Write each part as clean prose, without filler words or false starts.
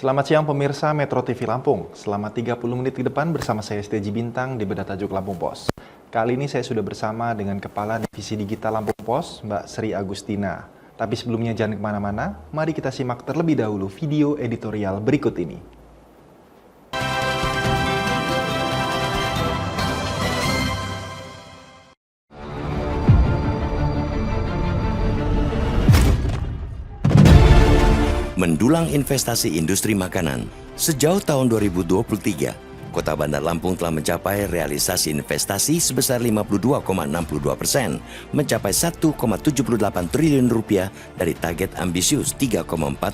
Selamat siang pemirsa Metro TV Lampung. Selama 30 menit ke depan bersama saya STJ Bintang di Bedah Tajuk Lampung Pos. Kali ini saya sudah bersama dengan Kepala Divisi Digital Lampung Pos, Mbak Sri Agustina. Tapi sebelumnya jangan kemana-mana, mari kita simak terlebih dahulu video editorial berikut ini. Mendulang investasi industri makanan. Sejauh tahun 2023, Kota Bandar Lampung telah mencapai realisasi investasi sebesar 52,62%, mencapai 1,78 triliun rupiah dari target ambisius 3,4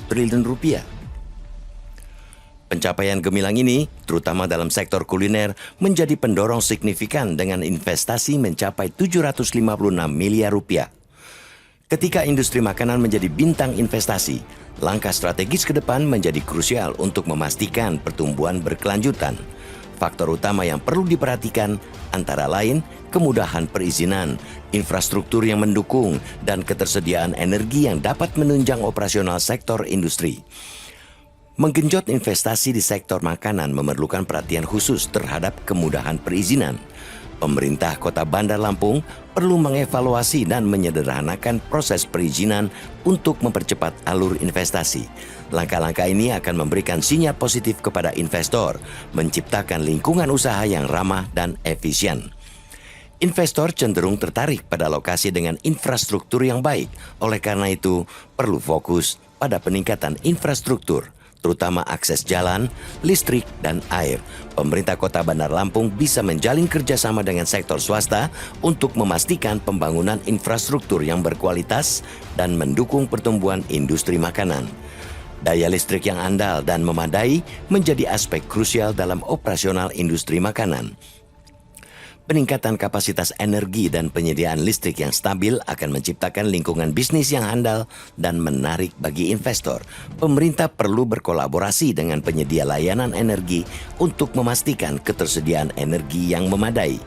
triliun rupiah. Pencapaian gemilang ini, terutama dalam sektor kuliner, menjadi pendorong signifikan dengan investasi mencapai 756 miliar rupiah. Ketika industri makanan menjadi bintang investasi, langkah strategis ke depan menjadi krusial untuk memastikan pertumbuhan berkelanjutan. Faktor utama yang perlu diperhatikan antara lain kemudahan perizinan, infrastruktur yang mendukung, dan ketersediaan energi yang dapat menunjang operasional sektor industri. Menggenjot investasi di sektor makanan memerlukan perhatian khusus terhadap kemudahan perizinan. Pemerintah Kota Bandar Lampung perlu mengevaluasi dan menyederhanakan proses perizinan untuk mempercepat alur investasi. Langkah-langkah ini akan memberikan sinyal positif kepada investor, menciptakan lingkungan usaha yang ramah dan efisien. Investor cenderung tertarik pada lokasi dengan infrastruktur yang baik. Oleh karena itu, perlu fokus pada peningkatan infrastruktur, terutama akses jalan, listrik, dan air. Pemerintah Kota Bandar Lampung bisa menjalin kerjasama dengan sektor swasta untuk memastikan pembangunan infrastruktur yang berkualitas dan mendukung pertumbuhan industri makanan. Daya listrik yang andal dan memadai menjadi aspek krusial dalam operasional industri makanan. Peningkatan kapasitas energi dan penyediaan listrik yang stabil akan menciptakan lingkungan bisnis yang handal dan menarik bagi investor. Pemerintah perlu berkolaborasi dengan penyedia layanan energi untuk memastikan ketersediaan energi yang memadai.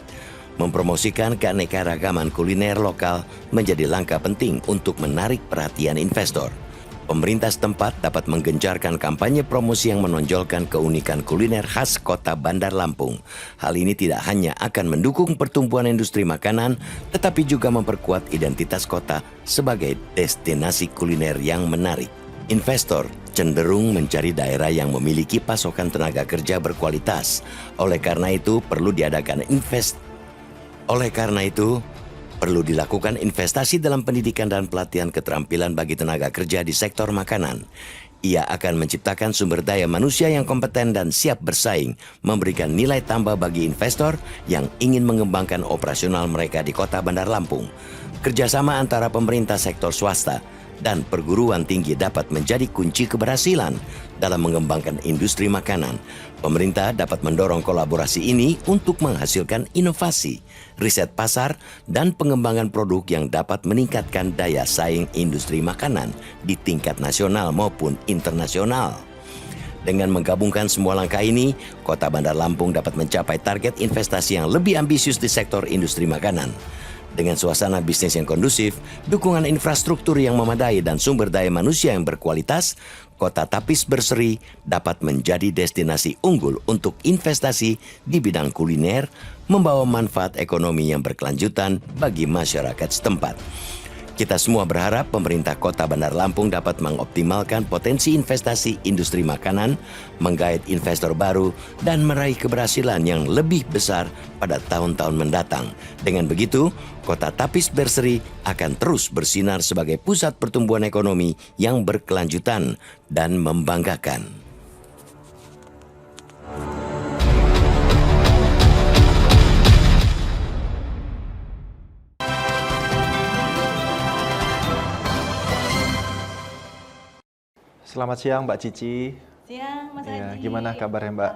Mempromosikan keanekaragaman kuliner lokal menjadi langkah penting untuk menarik perhatian investor. Pemerintah setempat dapat menggencarkan kampanye promosi yang menonjolkan keunikan kuliner khas Kota Bandar Lampung. Hal ini tidak hanya akan mendukung pertumbuhan industri makanan, tetapi juga memperkuat identitas kota sebagai destinasi kuliner yang menarik. Investor cenderung mencari daerah yang memiliki pasokan tenaga kerja berkualitas. Oleh karena itu, perlu dilakukan investasi dalam pendidikan dan pelatihan keterampilan bagi tenaga kerja di sektor makanan. Ia akan menciptakan sumber daya manusia yang kompeten dan siap bersaing, memberikan nilai tambah bagi investor yang ingin mengembangkan operasional mereka di Kota Bandar Lampung. Kerjasama antara pemerintah sektor swasta dan perguruan tinggi dapat menjadi kunci keberhasilan dalam mengembangkan industri makanan. Pemerintah dapat mendorong kolaborasi ini untuk menghasilkan inovasi, riset pasar, dan pengembangan produk yang dapat meningkatkan daya saing industri makanan di tingkat nasional maupun internasional. Dengan menggabungkan semua langkah ini, Kota Bandar Lampung dapat mencapai target investasi yang lebih ambisius di sektor industri makanan. Dengan suasana bisnis yang kondusif, dukungan infrastruktur yang memadai dan sumber daya manusia yang berkualitas, Kota Tapis Berseri dapat menjadi destinasi unggul untuk investasi di bidang kuliner, membawa manfaat ekonomi yang berkelanjutan bagi masyarakat setempat. Kita semua berharap pemerintah Kota Bandar Lampung dapat mengoptimalkan potensi investasi industri makanan, menggait investor baru, dan meraih keberhasilan yang lebih besar pada tahun-tahun mendatang. Dengan begitu, Kota Tapis Berseri akan terus bersinar sebagai pusat pertumbuhan ekonomi yang berkelanjutan dan membanggakan. Selamat siang Mbak Cici. Siang Mas Haji. Gimana kabarnya Mbak?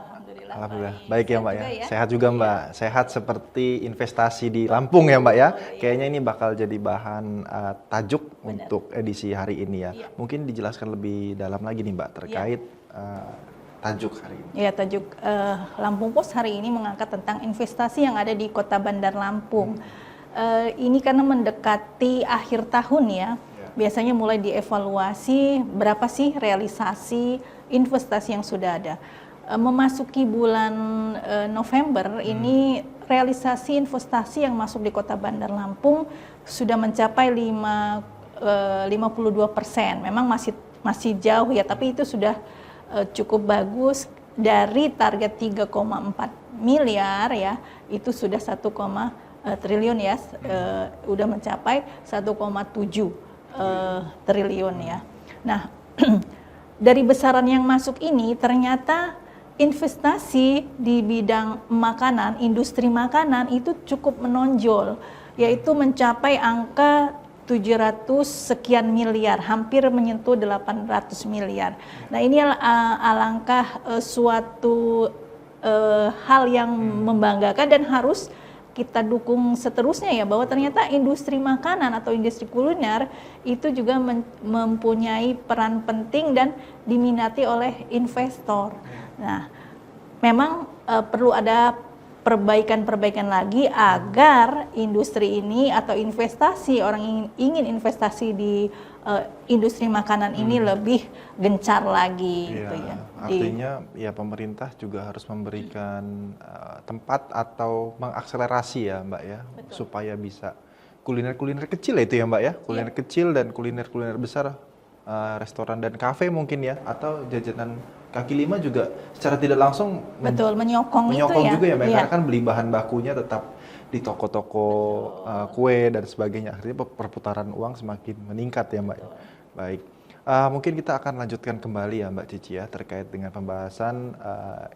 Alhamdulillah. Baik ya Mbak ya. Juga ya. Sehat juga Mbak. Sehat seperti investasi di Lampung ya Mbak ya. Kayaknya ini bakal jadi bahan tajuk untuk edisi hari ini ya. Mungkin dijelaskan lebih dalam lagi nih Mbak terkait tajuk hari ini. Ya, tajuk Lampung Pos hari ini mengangkat tentang investasi yang ada di Kota Bandar Lampung. Ini karena mendekati akhir tahun ya. biasanya mulai dievaluasi berapa sih realisasi investasi yang sudah ada. Memasuki bulan November ini realisasi investasi yang masuk di Kota Bandar Lampung sudah mencapai 52%. Memang masih jauh ya, tapi itu sudah cukup bagus. Dari target 3,4 miliar ya, itu sudah 1, triliun ya, udah mencapai 1,7 triliun ya. Nah, dari besaran yang masuk ini ternyata investasi di bidang makanan, industri makanan itu cukup menonjol, yaitu mencapai angka 700 sekian miliar, hampir menyentuh 800 miliar. Nah, ini alangkah suatu hal yang membanggakan dan harus kita dukung seterusnya ya, bahwa ternyata industri makanan atau industri kuliner itu juga mempunyai peran penting dan diminati oleh investor. Nah, memang perlu ada perbaikan-perbaikan lagi agar industri ini atau investasi, orang ingin investasi di industri makanan ini lebih gencar lagi gitu ya. Artinya ya pemerintah juga harus memberikan tempat atau mengakselerasi ya Mbak ya. Betul. Supaya bisa kuliner-kuliner kecil itu ya Mbak ya, kuliner kecil dan kuliner-kuliner besar, restoran dan kafe mungkin ya, atau jajanan kaki lima juga secara tidak langsung menyokong itu ya. juga ya Mbak, karena kan beli bahan bakunya tetap di toko-toko kue dan sebagainya, artinya perputaran uang semakin meningkat ya Mbak. Baik, mungkin kita akan lanjutkan kembali ya Mbak Cici ya, terkait dengan pembahasan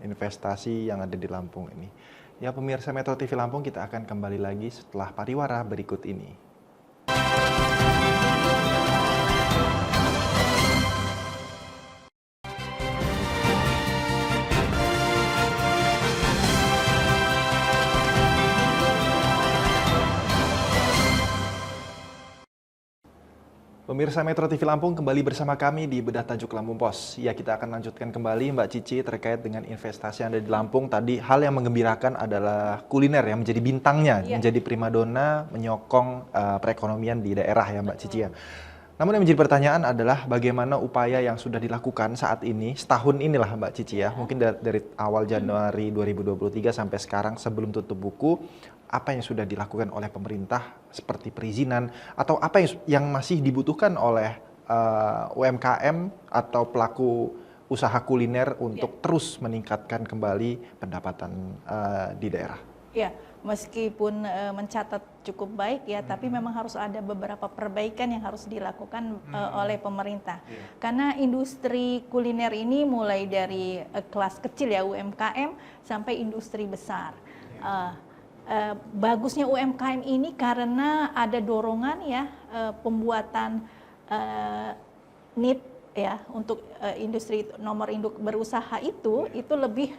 investasi yang ada di Lampung ini. Ya pemirsa Metro TV Lampung, kita akan kembali lagi setelah pariwara berikut ini. Pemirsa Metro TV Lampung, kembali bersama kami di Bedah Tajuk Lampung Pos. Ya, kita akan lanjutkan kembali Mbak Cici terkait dengan investasi yang ada di Lampung. Tadi hal yang menggembirakan adalah kuliner yang menjadi bintangnya, menjadi primadona, menyokong perekonomian di daerah ya Mbak Cici ya. Namun yang menjadi pertanyaan adalah bagaimana upaya yang sudah dilakukan saat ini, setahun inilah Mbak Cici ya, mungkin dari awal Januari 2023 sampai sekarang sebelum tutup buku, apa yang sudah dilakukan oleh pemerintah seperti perizinan atau apa yang masih dibutuhkan oleh UMKM atau pelaku usaha kuliner untuk terus meningkatkan kembali pendapatan di daerah. Ya, meskipun mencatat cukup baik ya, tapi memang harus ada beberapa perbaikan yang harus dilakukan oleh pemerintah. Karena industri kuliner ini mulai dari kelas kecil ya UMKM sampai industri besar. Bagusnya UMKM ini karena ada dorongan ya pembuatan NIP ya untuk industri nomor induk berusaha itu lebih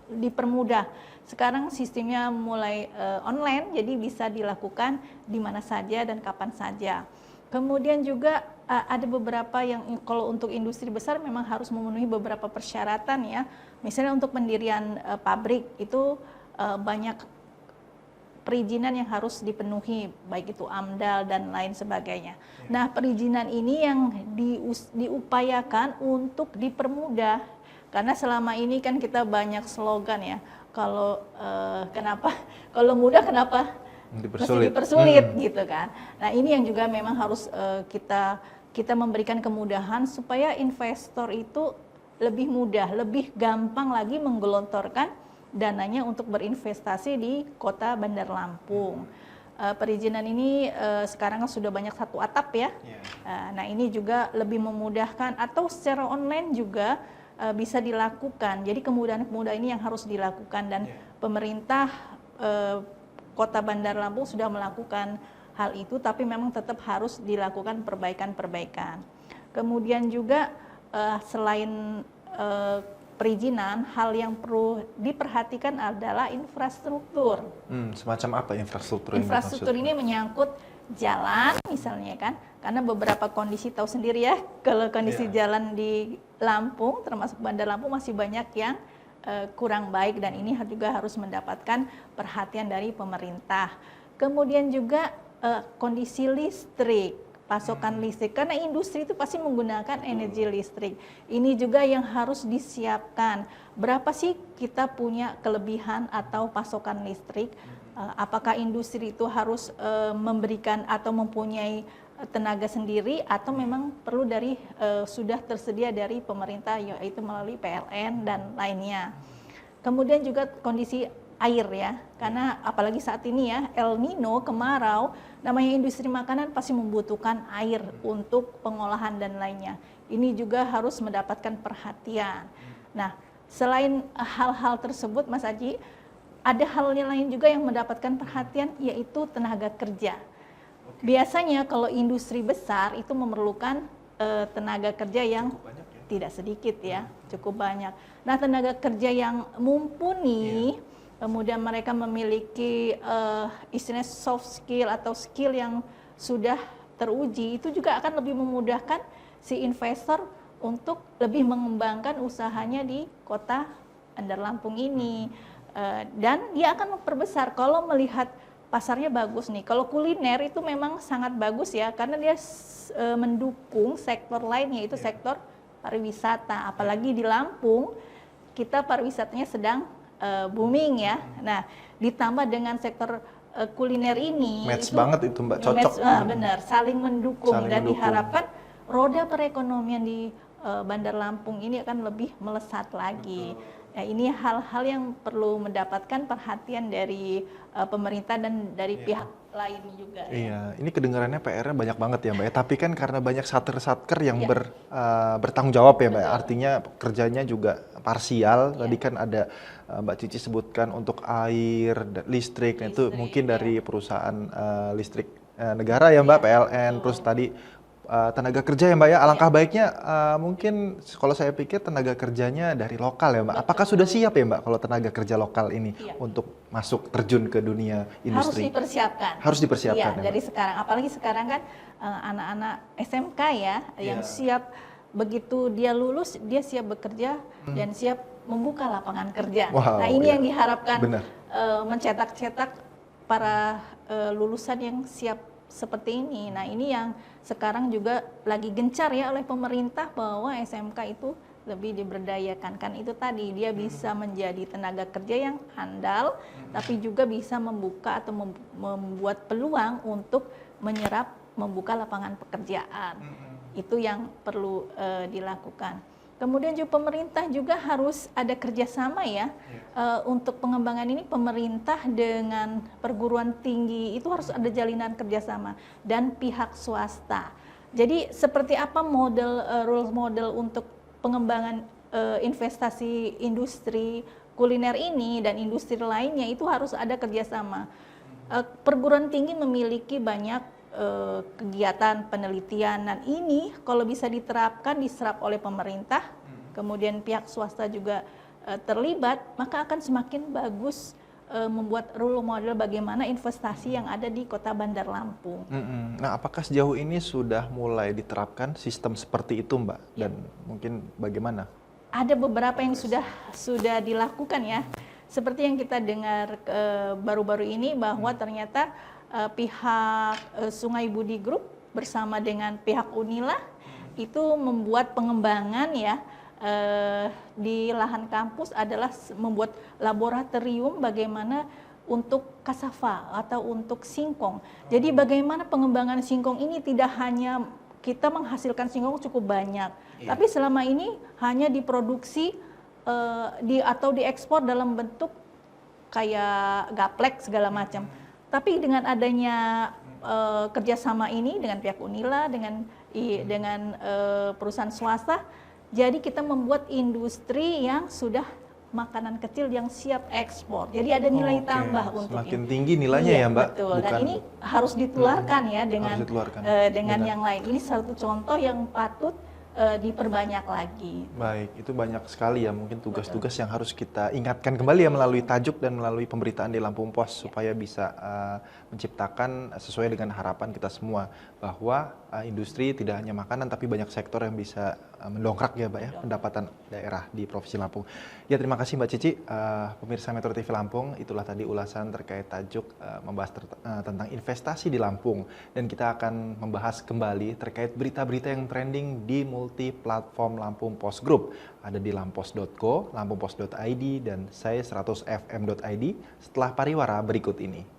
dipermudah. Sekarang sistemnya mulai online, jadi bisa dilakukan di mana saja dan kapan saja. Kemudian juga ada beberapa yang kalau untuk industri besar memang harus memenuhi beberapa persyaratan ya. Misalnya untuk pendirian pabrik itu banyak perizinan yang harus dipenuhi, baik itu AMDAL dan lain sebagainya. Nah, perizinan ini yang diupayakan untuk dipermudah, karena selama ini kan kita banyak slogan ya, kalau kalau mudah kenapa dipersulit gitu kan. Nah, ini yang juga memang harus kita memberikan kemudahan supaya investor itu lebih mudah, lebih gampang lagi menggelontorkan dananya untuk berinvestasi di Kota Bandar Lampung. Perizinan ini sekarang sudah banyak satu atap ya. Nah, ini juga lebih memudahkan, atau secara online juga bisa dilakukan. Jadi kemudahan-kemudahan ini yang harus dilakukan, dan pemerintah Kota Bandar Lampung sudah melakukan hal itu, tapi memang tetap harus dilakukan perbaikan-perbaikan. Kemudian juga selain perizinan, hal yang perlu diperhatikan adalah infrastruktur. Semacam apa infrastruktur? Infrastruktur ini menyangkut jalan misalnya kan, karena beberapa kondisi tahu sendiri ya, kalau kondisi jalan di Lampung, termasuk Bandar Lampung, masih banyak yang kurang baik, dan ini juga harus mendapatkan perhatian dari pemerintah. Kemudian juga kondisi listrik. pasokan listrik, karena industri itu pasti menggunakan energi listrik. Ini juga yang harus disiapkan. Berapa sih kita punya kelebihan atau pasokan listrik? Apakah industri itu harus memberikan atau mempunyai tenaga sendiri, atau memang perlu dari sudah tersedia dari pemerintah, yaitu melalui PLN dan lainnya. Kemudian juga kondisi air ya, karena apalagi saat ini ya, El Nino, kemarau, namanya industri makanan pasti membutuhkan air untuk pengolahan dan lainnya. Ini juga harus mendapatkan perhatian. Nah, selain hal-hal tersebut Mas Aji, ada halnya lain juga yang mendapatkan perhatian, yaitu tenaga kerja. Biasanya kalau industri besar itu memerlukan tenaga kerja yang tidak sedikit ya, cukup banyak. Nah, tenaga kerja yang mumpuni, kemudian mereka memiliki istilahnya soft skill atau skill yang sudah teruji, itu juga akan lebih memudahkan si investor untuk lebih mengembangkan usahanya di kota Bandar Lampung ini. Dan dia akan memperbesar kalau melihat pasarnya bagus nih. Kalau kuliner itu memang sangat bagus ya, karena dia mendukung sektor lain, yaitu sektor pariwisata. Apalagi di Lampung, kita pariwisatanya sedang booming ya. Nah, ditambah dengan sektor kuliner ini, Match banget itu Mbak, cocok. Benar, saling mendukung, dan mendukung. diharapkan roda perekonomian di Bandar Lampung ini akan lebih melesat lagi. Ya, ini hal-hal yang perlu mendapatkan perhatian dari pemerintah dan dari pihak lain juga. Iya, ini kedengarannya PR-nya banyak banget ya Mbak ya. Tapi kan karena banyak satker-satker yang bertanggung jawab ya Mbak. Betul. Artinya kerjanya juga parsial. Iya. Tadi kan ada Mbak Cici sebutkan untuk air, listrik. Nah, itu Listrik, mungkin ya. dari perusahaan listrik negara ya Mbak, PLN. betul. Terus tadi tenaga kerja ya Mbak ya. Alangkah baiknya mungkin kalau saya pikir tenaga kerjanya dari lokal ya Mbak. Apakah sudah siap ya Mbak kalau tenaga kerja lokal ini untuk masuk terjun ke dunia industri? Harus dipersiapkan. Harus dipersiapkan Iya, ya, dari Mbak? sekarang. Apalagi sekarang kan anak-anak SMK ya, yang siap begitu dia lulus, dia siap bekerja dan siap membuka lapangan kerja. Wow, Nah, ini iya. yang diharapkan, Benar. mencetak-cetak para lulusan yang siap seperti ini. Nah, ini yang sekarang juga lagi gencar ya oleh pemerintah, bahwa SMK itu lebih diberdayakan. Kan itu tadi, dia bisa menjadi tenaga kerja yang handal, tapi juga bisa membuka atau membuat peluang untuk menyerap, membuka lapangan pekerjaan. Itu yang perlu dilakukan. Kemudian juga pemerintah juga harus ada kerjasama ya, untuk pengembangan ini. Pemerintah dengan perguruan tinggi itu harus ada jalinan kerjasama, dan pihak swasta. Jadi seperti apa role model untuk pengembangan investasi industri kuliner ini dan industri lainnya, itu harus ada kerjasama. Perguruan tinggi memiliki banyak kegiatan penelitian, dan ini kalau bisa diterapkan, diserap oleh pemerintah, kemudian pihak swasta juga terlibat, maka akan semakin bagus membuat role model bagaimana investasi yang ada di Kota Bandar Lampung. Nah, apakah sejauh ini sudah mulai diterapkan sistem seperti itu Mbak? Dan mungkin bagaimana? Ada beberapa yang sudah dilakukan ya, seperti yang kita dengar baru-baru ini, bahwa ternyata pihak Sungai Budi Group bersama dengan pihak Unila itu membuat pengembangan ya di lahan kampus, adalah membuat laboratorium bagaimana untuk cassava atau untuk singkong. Jadi bagaimana pengembangan singkong ini tidak hanya kita menghasilkan singkong cukup banyak, tapi selama ini hanya diproduksi atau diekspor dalam bentuk kayak gaplek segala macam. Tapi dengan adanya kerjasama ini dengan pihak Unila, dengan perusahaan swasta, jadi kita membuat industri yang sudah makanan kecil yang siap ekspor. Jadi ada nilai tambah untuk semakin ini. tinggi nilainya ya Mbak. Betul. Dan Bukan, ini harus ditularkan ya harus ditularkan. dengan Benar. yang lain. Ini satu contoh yang patut diperbanyak lagi. Baik, itu banyak sekali ya mungkin tugas-tugas yang harus kita ingatkan kembali ya melalui tajuk dan melalui pemberitaan di Lampung Pos supaya bisa menciptakan sesuai dengan harapan kita semua bahwa industri tidak hanya makanan tapi banyak sektor yang bisa mendongkrak ya Mbak ya pendapatan daerah di Provinsi Lampung. Ya terima kasih Mbak Cici, pemirsa Metro TV Lampung, itulah tadi ulasan terkait tajuk membahas tentang investasi di Lampung dan kita akan membahas kembali terkait berita-berita yang trending di multi platform Lampung Pos Group. Ada di lampos.co, lampungpos.id, dan saya 100fm.id setelah pariwara berikut ini.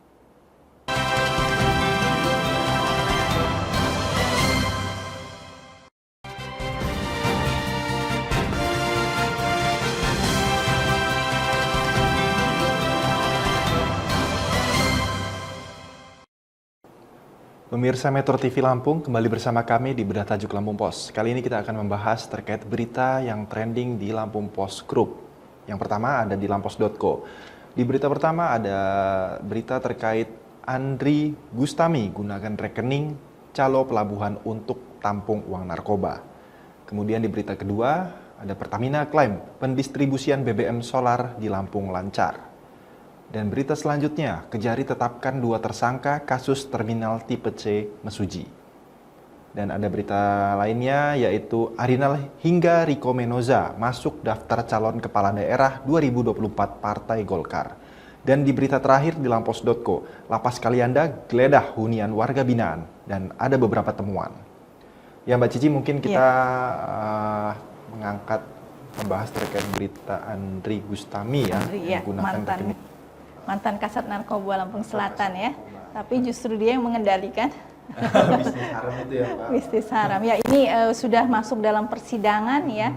Pemirsa Metro TV Lampung, kembali bersama kami di Bedah Tajuk Lampung Pos. Kali ini kita akan membahas terkait berita yang trending di Lampung Pos Group. Yang pertama ada di lampos.co. Di berita pertama ada berita terkait Andri Gustami gunakan rekening calo pelabuhan untuk tampung uang narkoba. Kemudian di berita kedua ada Pertamina klaim pendistribusian BBM solar di Lampung lancar. Dan berita selanjutnya, Kejari tetapkan 2 tersangka kasus terminal tipe C Mesuji. Dan ada berita lainnya yaitu Arinal hingga Riko Menoza masuk daftar calon kepala daerah 2024 Partai Golkar. Dan di berita terakhir di lampos.co, Lapas Kalianda geledah hunian warga binaan dan ada beberapa temuan. Ya Mbak Cici mungkin kita mengangkat membahas terkait berita Andri Gustami ya, yang menggunakan rekening. Mantan Kasat Narkoba Lampung Selatan ya, tapi justru dia yang mengendalikan bisnis haram itu ya Pak. Bisnis haram ya, ini sudah masuk dalam persidangan ya,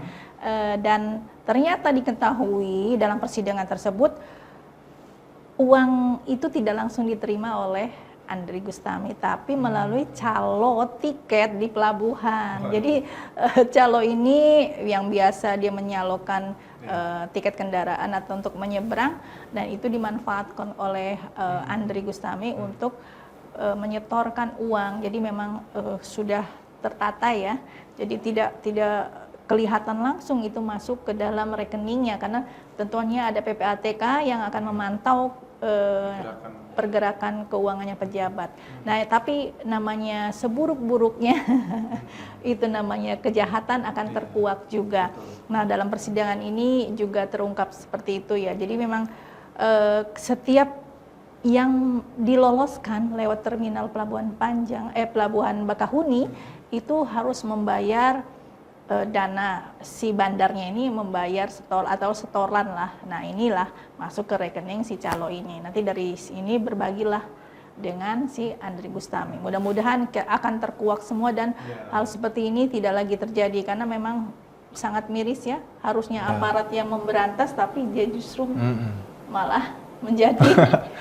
dan ternyata diketahui dalam persidangan tersebut uang itu tidak langsung diterima oleh Andri Gustami, tapi melalui calo tiket di pelabuhan. Jadi calo ini yang biasa dia menyalurkan tiket kendaraan atau untuk menyeberang, dan itu dimanfaatkan oleh Andri Gustami untuk menyetorkan uang. Jadi memang sudah tertata ya. Jadi tidak kelihatan langsung itu masuk ke dalam rekeningnya karena tentunya ada PPATK yang akan memantau pergerakan keuangannya pejabat. Nah, tapi namanya seburuk-buruknya itu namanya kejahatan akan terkuak juga. Nah, dalam persidangan ini juga terungkap seperti itu ya. Jadi memang setiap yang diloloskan lewat terminal Pelabuhan Bakahuni itu harus membayar dana, si bandarnya ini membayar setoran lah. Nah inilah masuk ke rekening si calo ini. Nanti dari sini berbagilah dengan si Andri Gustami. Mudah-mudahan akan terkuak semua dan hal seperti ini tidak lagi terjadi karena memang sangat miris ya. Harusnya aparat yang memberantas tapi dia justru malah menjadi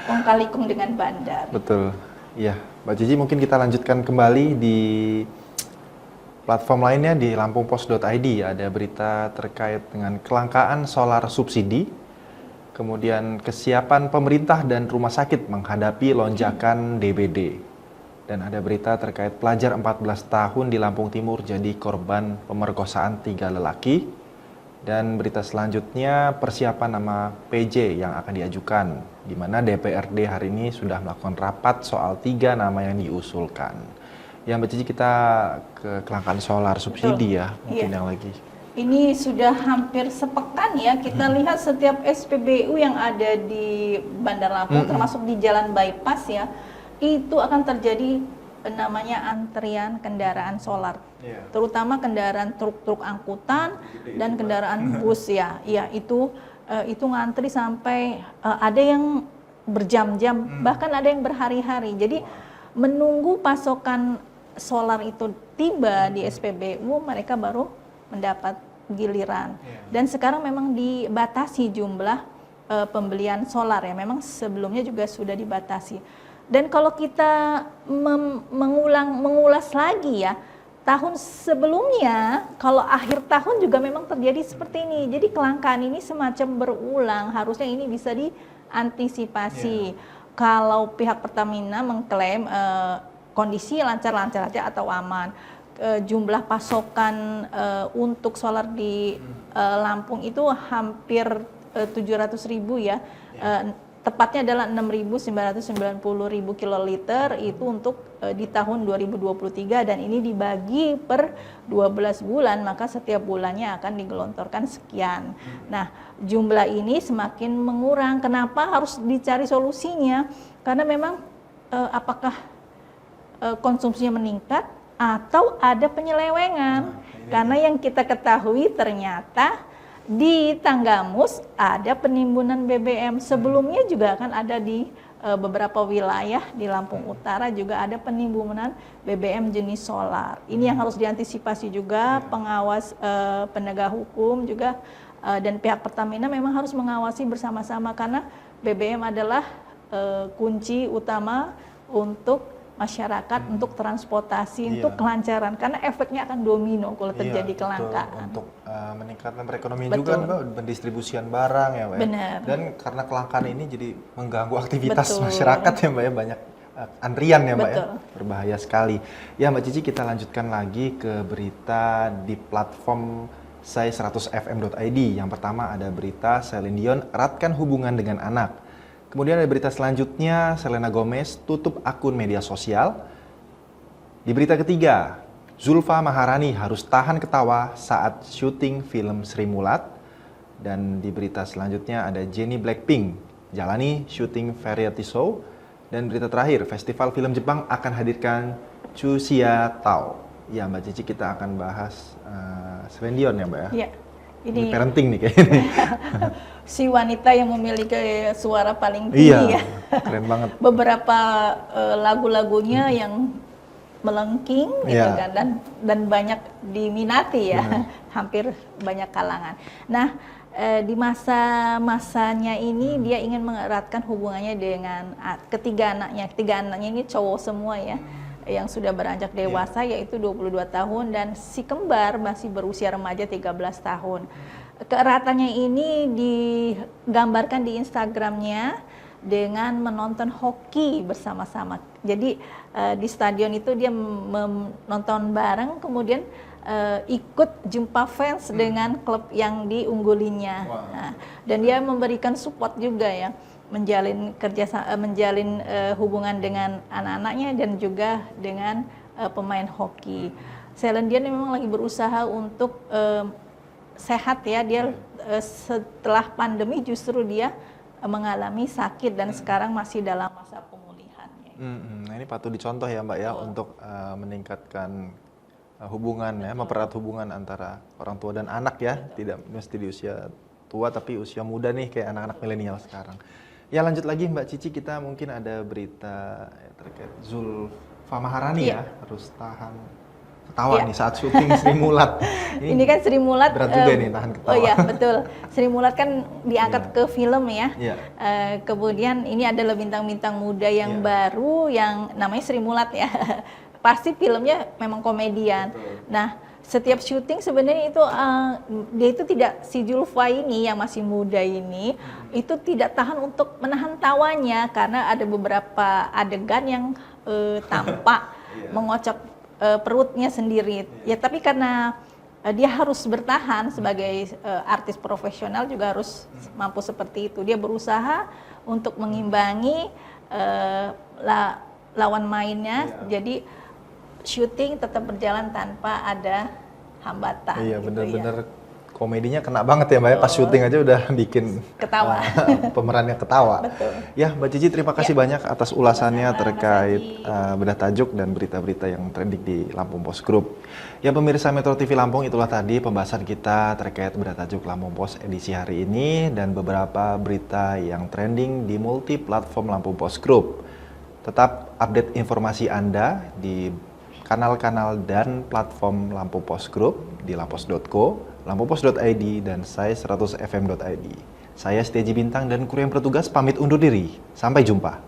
kong kali kong dengan bandar. Betul. Iya, Mbak Cici mungkin kita lanjutkan kembali di platform lainnya di lampungpos.id. Ada berita terkait dengan kelangkaan solar subsidi, kemudian kesiapan pemerintah dan rumah sakit menghadapi lonjakan DBD. Dan ada berita terkait pelajar 14 tahun di Lampung Timur jadi korban pemerkosaan 3 lelaki. Dan berita selanjutnya persiapan nama PJ yang akan diajukan, di mana DPRD hari ini sudah melakukan rapat soal 3 nama yang diusulkan. Ya Mbak Cici, kita ke kelangkaan solar subsidi ya, mungkin yang lagi. Ini sudah hampir sepekan ya, kita lihat setiap SPBU yang ada di Bandar Lampung, termasuk di Jalan Bypass ya, itu akan terjadi namanya antrian kendaraan solar. Terutama kendaraan truk-truk angkutan dan kendaraan bus ya. Ya itu ngantri sampai ada yang berjam-jam, bahkan ada yang berhari-hari. Jadi menunggu pasokan solar itu tiba di SPBU, mereka baru mendapat giliran. Dan sekarang memang dibatasi jumlah pembelian solar ya, memang sebelumnya juga sudah dibatasi. Dan kalau kita mengulas lagi ya, tahun sebelumnya, kalau akhir tahun juga memang terjadi seperti ini. Jadi kelangkaan ini semacam berulang, harusnya ini bisa diantisipasi. Kalau pihak Pertamina mengklaim kondisi lancar-lancar aja atau aman. jumlah pasokan untuk solar di Lampung itu hampir 700.000 ya. Tepatnya adalah 6.990.000 kiloliter itu untuk di tahun 2023, dan ini dibagi per 12 bulan, maka setiap bulannya akan digelontorkan sekian. Nah, jumlah ini semakin mengurang. Kenapa harus dicari solusinya? Karena memang apakah konsumsinya meningkat atau ada penyelewengan? Karena yang kita ketahui ternyata di Tanggamus ada penimbunan BBM. Sebelumnya juga kan ada di beberapa wilayah di Lampung Utara juga ada penimbunan BBM jenis solar. Ini yang harus diantisipasi juga pengawas penegak hukum juga dan pihak Pertamina memang harus mengawasi bersama-sama, karena BBM adalah kunci utama untuk masyarakat, untuk transportasi, untuk kelancaran, karena efeknya akan domino kalau terjadi kelangkaan. Untuk meningkatkan perekonomian juga Mbak, pendistribusian barang ya Mbak. Benar. Dan karena kelangkaan ini jadi mengganggu aktivitas masyarakat ya Mbak ya, banyak antrian ya Mbak ya, berbahaya sekali. Ya Mbak Cici, kita lanjutkan lagi ke berita di platform saya100fm.id. Yang pertama ada berita Celine Dion eratkan hubungan dengan anak. Kemudian ada berita selanjutnya, Selena Gomez tutup akun media sosial. Di berita ketiga, Zulfa Maharani harus tahan ketawa saat syuting film Sri Mulat. Dan di berita selanjutnya ada Jennie Blackpink jalani syuting variety show. Dan berita terakhir, Festival Film Jepang akan hadirkan Chu Xia Tao. Ya Mbak Cici, kita akan bahas Celine Dion ya Mbak ya? Iya. Ini parenting nih kayaknya. Si wanita yang memiliki suara paling tinggi ya. Keren banget. Beberapa lagu-lagunya yang melengking gitu kan, dan banyak diminati ya. Hampir banyak kalangan. Nah, di masa-masanya ini dia ingin mengeratkan hubungannya dengan ketiga anaknya. Ketiga anaknya ini cowok semua ya. Yang sudah beranjak dewasa yaitu 22 tahun, dan si kembar masih berusia remaja 13 tahun. Keeratannya ini digambarkan di Instagramnya dengan menonton hoki bersama-sama. Jadi di stadion itu dia menonton bareng, kemudian ikut jumpa fans dengan klub yang diunggulinya. Nah, dan dia memberikan support juga ya, menjalin hubungan dengan anak-anaknya dan juga dengan pemain hoki. Celine Dion memang lagi berusaha untuk sehat ya. Dia setelah pandemi justru dia mengalami sakit dan sekarang masih dalam masa pemulihannya. Nah, ini patut dicontoh ya Mbak ya, untuk meningkatkan hubungan ya, mempererat hubungan antara orang tua dan anak ya. Tidak mesti di usia tua tapi usia muda nih, kayak anak-anak milenial sekarang. Ya lanjut lagi Mbak Cici, kita mungkin ada berita terkait Zulfa Maharani ya, harus tahan ketawa nih saat syuting Sri Mulat. Ini kan Sri Mulat berat juga nih tahan ketawa. Oh iya betul, Sri Mulat kan diangkat ke film ya. Kemudian ini adalah bintang-bintang muda yang baru yang namanya Sri Mulat ya. Pasti filmnya memang komedian. Nah, setiap syuting sebenarnya itu dia itu tidak, si Zulfa ini yang masih muda ini itu tidak tahan untuk menahan tawanya, karena ada beberapa adegan yang tampak mengocok perutnya sendiri. Ya tapi karena dia harus bertahan sebagai artis profesional juga harus mampu seperti itu. Dia berusaha untuk mengimbangi lawan mainnya. Jadi syuting tetap berjalan tanpa ada hambatan. Iya, bener-bener komedinya kena banget ya Mbak ya, pas syuting aja udah bikin ketawa. Pemerannya ketawa. Betul. Ya Mbak Cici, terima kasih banyak atas ulasannya terkait bedah tajuk dan berita-berita yang trending di Lampung Post Group. Ya pemirsa Metro TV Lampung, itulah tadi pembahasan kita terkait bedah tajuk Lampung Post edisi hari ini dan beberapa berita yang trending di multi platform Lampung Post Group. Tetap update informasi Anda di kanal-kanal dan platform Lampung Post Group di lampos.co, lampungpost.id, dan saya100fm.id. Saya Setia Bintang dan kru yang bertugas pamit undur diri. Sampai jumpa.